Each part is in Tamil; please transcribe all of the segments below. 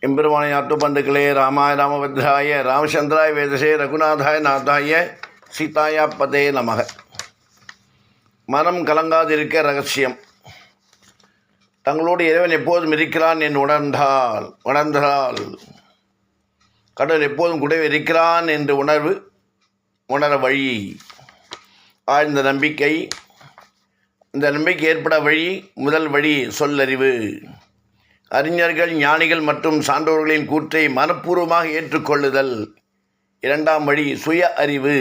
எம்பெருமானை ஆட்டுப்பந்துக்களே ராமாய ராமபத்ராய ராமச்சந்திராய வேதசே ரகுநாதாய நாதாய சீதாயா பதே நமக. மனம் கலங்காதிருக்க ரகசியம். தங்களோடு இறைவன் எப்போதும் இருக்கிறான் என்று உணர்ந்தால் கடவுள் எப்போதும் கூடவே இருக்கிறான் என்று உணர வழி ஆழ்ந்த நம்பிக்கை. இந்த நம்பிக்கை ஏற்பட வழி முதல் வழி சொல்லறிவு. அறிஞர்கள், ஞானிகள் மற்றும் சான்றோர்களின் கூற்றை மனப்பூர்வமாக ஏற்றுக்கொள்ளுதல். இரண்டாம் வழி சுய அறிவு.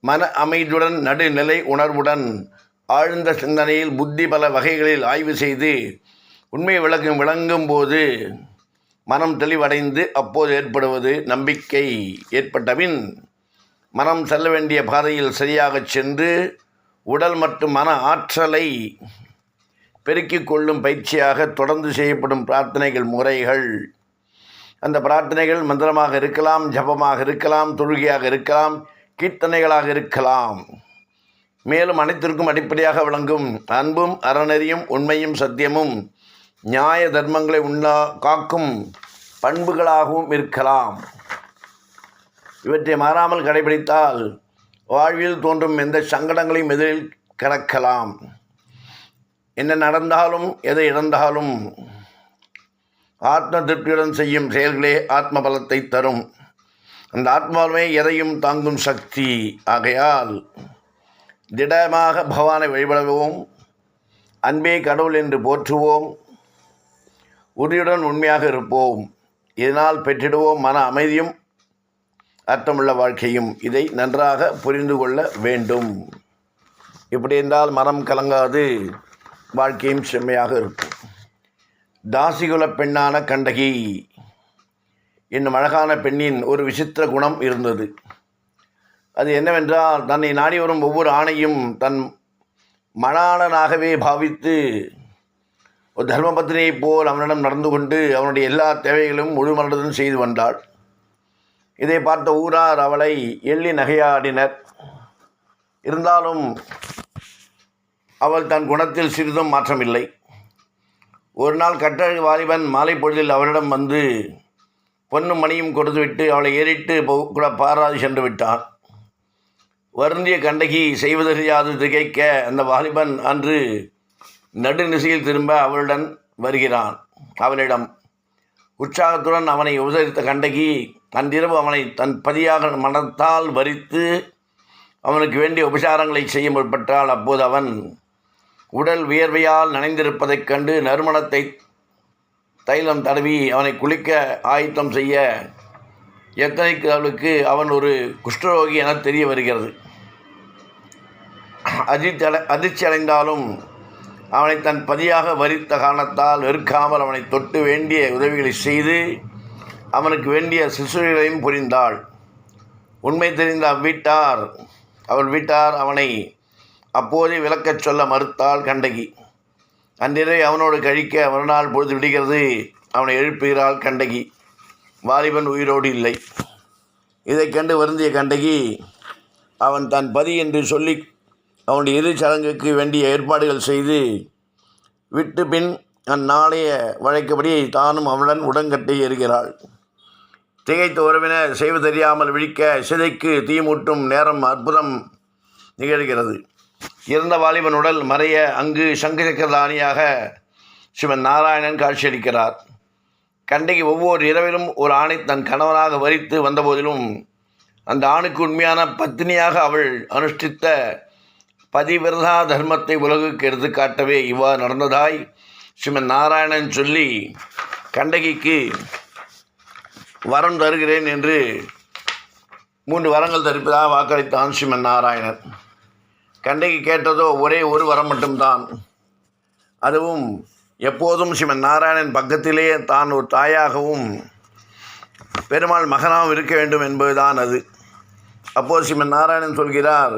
மன அமைதியுடன் நடுநிலை உணர்வுடன் ஆழ்ந்த சிந்தனையில் புத்தி பல வகைகளில் ஆய்வு செய்து உண்மை விளங்கும் போது மனம் தெளிவடைந்து அப்போது ஏற்படுவது நம்பிக்கை. ஏற்பட்டபின் மனம் செல்ல வேண்டிய பாதையில் சரியாக சென்று உடல் மற்றும் மன ஆற்றலை பெருக்கிக் கொள்ளும் பயிற்சியாக தொடர்ந்து செய்யப்படும் பிரார்த்தனைகள் முறைகள். அந்த பிரார்த்தனைகள் மந்திரமாக இருக்கலாம், ஜபமாக இருக்கலாம், தொழுகையாக இருக்கலாம், கீர்த்தனைகளாக இருக்கலாம். மேலும் அனைத்திற்கும் அடிப்படையாக விளங்கும் அன்பும் அறநெறியும் உண்மையும் சத்தியமும் நியாய தர்மங்களை காக்கும் பண்புகளாகவும் இருக்கலாம். இவற்றை மாறாமல் கடைபிடித்தால் வாழ்வில் தோன்றும் எந்த சங்கடங்களையும் எதிரில் கடக்கலாம். என்ன நடந்தாலும் எதை இழந்தாலும் ஆத்ம திருப்தியுடன் செய்யும் செயல்களே ஆத்ம பலத்தை தரும். அந்த ஆத்மாவே எதையும் தாங்கும் சக்தி. ஆகையால் திடமாக பகவானை வழிபடுவோம், அன்பே கடவுள் என்று போற்றுவோம், உறுதியுடன் உண்மையாக இருப்போம். இதனால் பெற்றிடுவோம் மன அமைதியும் அர்த்தமுள்ள வாழ்க்கையும். இதை நன்றாக புரிந்து கொள்ள வேண்டும். இப்படி என்றால் மனம் கலங்காது, வாழ்க்கையும் செம்மையாக இருக்கும். தாசிகுல பெண்ணான கண்டகி என்னும் அழகான பெண்ணின் ஒரு விசித்திர குணம் இருந்தது. அது என்னவென்றால், தன்னை நாடி வரும் ஒவ்வொரு ஆணையும் தன் மணாளனாகவே பாவித்து ஒரு தர்மபத்தினியைப் போல் அவனிடம் நடந்து கொண்டு அவனுடைய எல்லா தேவைகளும் முழு மனதுடன் செய்து வந்தாள். இதை பார்த்த ஊரார் அவளை எள்ளி நகையாடினர். இருந்தாலும் அவள் தன் குணத்தில் சிறிதும் மாற்றமில்லை. ஒரு நாள் கட்டழகு வாலிபன் மாலை பொழுதில் அவளிடம் வந்து பொன்னும் மணியும் கொடுத்துவிட்டு அவளை ஏறிட்டு கூட பாராது சென்று விட்டான். வருந்திய கண்டகி செய்வதறியாது திகைக்க அந்த வாலிபன் அன்று நடுநிசையில் திரும்ப அவளுடன் வருகிறான். அவனிடம் உற்சாகத்துடன் அவனை உபசரித்த கண்டகி அன்றிரவு அவனை தன் பதியாக மனத்தால் வரித்து அவனுக்கு வேண்டிய உபசாரங்களை செய்ய முற்பட்டாள். அப்போது அவன் உடல் வியர்வையால் நனைந்திருப்பதைக் கண்டு நறுமணத்தை தைலம் தடவி அவனை குளிக்க ஆயத்தம் செய்ய எத்தனைக்கு அவளுக்கு அவன் ஒரு குஷ்டரோகி என தெரிய வருகிறது. அதிர்ச்சி அடைந்தாலும் அவனை தன் பதியாக வரித்த காரணத்தால் வெறுக்காமல் அவனை தொட்டு வேண்டிய உதவிகளை செய்து அவனுக்கு வேண்டிய சிசுகளையும் புரிந்தாள். உண்மை தெரிந்த அவள் வீட்டார் அவனை அப்போதே விளக்கச் சொல்ல மறுத்தாள் கண்டகி. அன்றிரவை அவனோடு கழிக்க மறுநாள் பொழுது விடுகிறது. அவனை எழுப்புகிறாள் கண்டகி. வாலிபன் உயிரோடு இல்லை. இதைக் கண்டு வருந்திய கண்டகி அவன் தன் பதி என்று சொல்லி அவனுடைய இறுதிச் சடங்குக்கு வேண்டிய ஏற்பாடுகள் செய்து விட்டு பின் அந்நாளைய வழக்கப்படி தானும் அவனுடன் உடன்கட்டை ஏறுகிறாள். திகைத்த உறவினர் செய்வதறியாமல் விழிக்க சிதைக்கு தீமூட்டும் நேரம் அற்புதம் நிகழ்கிறது. இறந்த வாலிபன் உடல் மறைய அங்கு சங்கசக்கரதானியாக சிவன் நாராயணன் காட்சியளிக்கிறார். கண்டகி ஒவ்வொரு இரவிலும் ஒரு ஆணை தன் கணவனாக வரித்து வந்தபோதிலும் அந்த ஆணுக்கு உண்மையான பத்தினியாக அவள் அனுஷ்டித்த பதிவிரதா தர்மத்தை உலகுக்கு எடுத்து காட்டவே இவ்வாறு நடந்ததாய் சிவன் நாராயணன் சொல்லி கண்டகிக்கு வரம் தருகிறேன் என்று 3 வரங்கள் தரிப்பதாக வாக்களித்தான் சிவன் நாராயணன். கண்டகி கேட்டதோ ஒரே ஒரு வரம் மட்டும்தான். அதுவும் எப்போதும் சிவன் நாராயணன் பக்கத்திலே தான் ஒரு தாயாகவும் பெருமாள் மகனாகவும் இருக்க வேண்டும் என்பதுதான் அது. அப்போது சிவன் நாராயணன் சொல்கிறார்,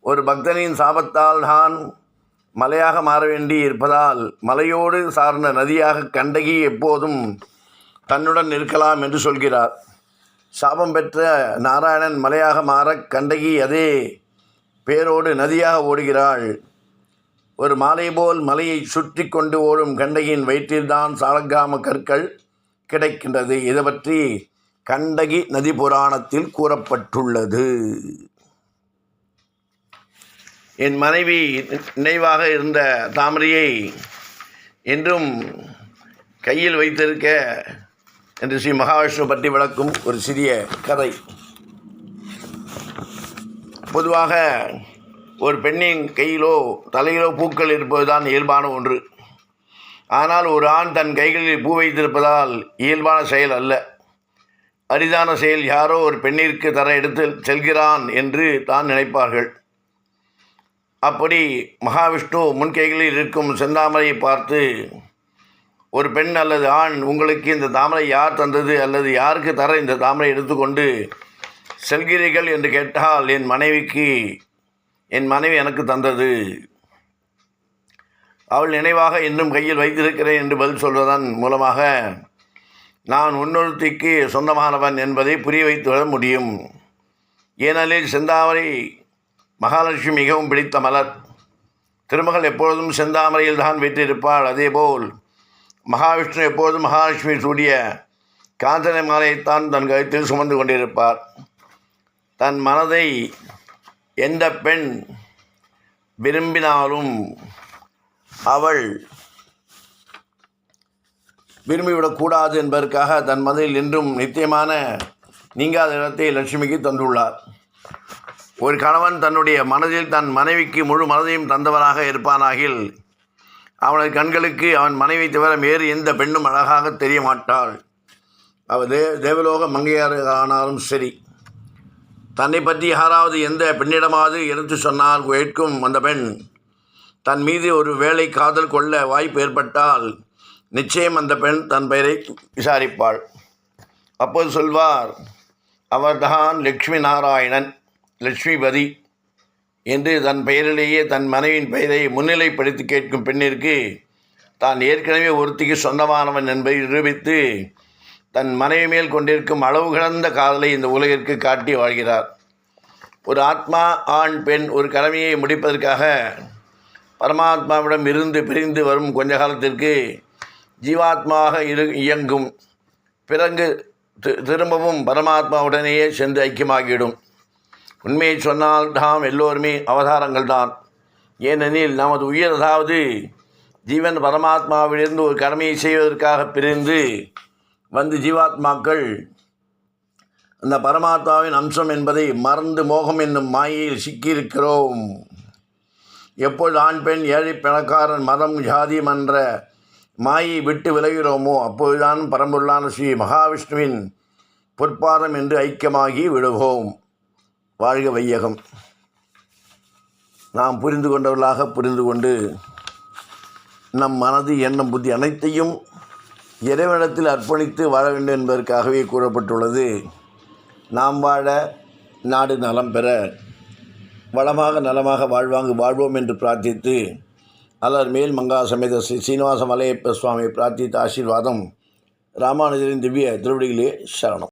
ஒரு பக்தனின் சாபத்தால் தான் மலையாக மாற வேண்டி இருப்பதால் மலையோடு சார்ந்த நதியாக கண்டகி எப்போதும் தன்னுடன் இருக்கலாம் என்று சொல்கிறார். சாபம் பெற்ற நாராயணன் மலையாக மாற கண்டகி அதே பேரோடு நதியாக ஓடுகிறாள். ஒரு மாலை போல் மலையை சுற்றி கொண்டு ஓடும் கண்டகியின் வயிற்றில்தான் சாலக்கிராம கற்கள் கிடைக்கின்றது. இதை பற்றி கண்டகி நதி புராணத்தில் கூறப்பட்டுள்ளது. என் மனைவி நினைவாக இருந்த தாமரையை என்றும் கையில் வைத்திருக்க என்று ஸ்ரீ மகாவிஷ்ணு பற்றி விளக்கும் ஒரு சிறிய கதை. பொதுவாக ஒரு பெண்ணின் கையிலோ தலையிலோ பூக்கள் இருப்பதுதான் இயல்பான ஒன்று. ஆனால் ஒரு ஆண் தன் கைகளில் பூ வைத்திருப்பதால் இயல்பான செயல் அல்ல, அரிதான செயல். யாரோ ஒரு பெண்ணிற்கு தர எடுத்து செல்கிறான் என்று தான் நினைப்பார்கள். அப்படி மகாவிஷ்ணு முன்கைகளில் இருக்கும் செந்தாமரையை பார்த்து, ஒரு பெண் அல்லது ஆண் உங்களுக்கு இந்த தாமரை யார் தந்தது அல்லது யாருக்கு தர இந்த தாமரை எடுத்துக்கொண்டு செல்கிறீர்கள் என்று கேட்டால், என் மனைவி எனக்கு தந்தது, அவள் நினைவாக இன்னும் கையில் வைத்திருக்கிறேன் என்று பதில் சொல்வதன் மூலமாக நான் இன்னொருத்திக்கு சொந்தமானவன் என்பதை புரிய வைத்துவிட முடியும். ஏனெனில் செந்தாமரை மகாலட்சுமி மிகவும் பிடித்த மலர். திருமகள் எப்பொழுதும் செந்தாமரையில் தான் வீற்றிருப்பாள். அதேபோல் மகாவிஷ்ணு எப்பொழுதும் மகாலட்சுமி சூடிய காஞ்சனை மாலையைத்தான் தன் கழுத்தில் சுமந்து கொண்டிருப்பார். தன் மனதை எந்த பெண் விரும்பினாலும் அவள் விரும்பிவிடக்கூடாது என்பதற்காக தன் மனதில் இன்றும் நித்தியமான நீங்காத இடத்தை லட்சுமிக்கு தந்துள்ளார். ஒரு கணவன் தன்னுடைய மனதில் தன் மனைவிக்கு முழு மனதையும் தந்தவனாக இருப்பானாகில் அவனது கண்களுக்கு அவன் மனைவி தவிர வேறு எந்த பெண்ணும் அழகாக தெரிய மாட்டாள். அவள் தேவலோக மங்கையார் ஆனாலும் சரி. தன்னை பற்றி யாராவது எந்த பெண்ணிடமாவது எடுத்து சொன்னால் கேட்கும் அந்த பெண் தன் மீது ஒரு வேளை காதல் கொள்ள வாய்ப்பு ஏற்பட்டால் நிச்சயம் அந்த பெண் தன் பெயரை விசாரிப்பாள். அப்போது சொல்வார், அவர்தான் லக்ஷ்மி நாராயணன், லட்சுமிபதி என்று தன் பெயரிலேயே தன் மனைவியின் பெயரை முன்னிலைப்படுத்தி கேட்கும் பெண்ணிற்கு தான் ஏற்கனவே ஒருத்திக்கு சொந்தமானவன் என்பதை நிரூபித்து தன் மனைவி மேல் கொண்டிருக்கும் அளவு கடந்த காதலை இந்த உலகிற்கு காட்டி வாழ்கிறார். ஒரு ஆத்மா, ஆண் பெண் ஒரு கடமையை முடிப்பதற்காக பரமாத்மாவிடம் இருந்து பிரிந்து வரும் கொஞ்ச காலத்திற்கு ஜீவாத்மாவாக இயங்கும். பிறகு திரும்பவும் பரமாத்மாவுடனேயே சென்று ஐக்கியமாகிவிடும். உண்மையை சொன்னால் நாம் எல்லோருமே அவதாரங்கள் தான். ஏனெனில் நமது உயிர், அதாவது ஜீவன் பரமாத்மாவிலிருந்து ஒரு கடமையை செய்வதற்காக பிரிந்து வந்து ஜீவாத்மாக்கள் அந்த பரமாத்மாவின் அம்சம் என்பதை மறந்து மோகம் என்னும் மாயையில் சிக்கியிருக்கிறோம். எப்பொழுது ஆண் பெண் ஏழை பணக்காரன் மதம் ஜாதி என்ற மாயை விட்டு விலகிறோமோ அப்போதுதான் பரம்பொருளான ஸ்ரீ மகாவிஷ்ணுவின் பொற்பாதம் என்று ஐக்கியமாகி விடுவோம். வாழ்க வையகம். நாம் புரிந்து கொண்டவர்களாக புரிந்து கொண்டு நம் மனது, எண்ணம், புத்தி அனைத்தையும் இறைவனிடத்தில் அர்ப்பணித்து வாழ வேண்டும் என்பதற்காகவே கூறப்பட்டுள்ளது. நாம் வாழ, நாடு நலம் பெற, வளமாக நலமாக வாழ்வோம் என்று பிரார்த்தித்து அலர் மேல் மங்கா சமேத ஸ்ரீ சீனிவாச மலையப்ப சுவாமியை பிரார்த்தித்த ஆசீர்வாதம் ராமானுஜரின் திவ்ய திருவடிகளே சரணம்.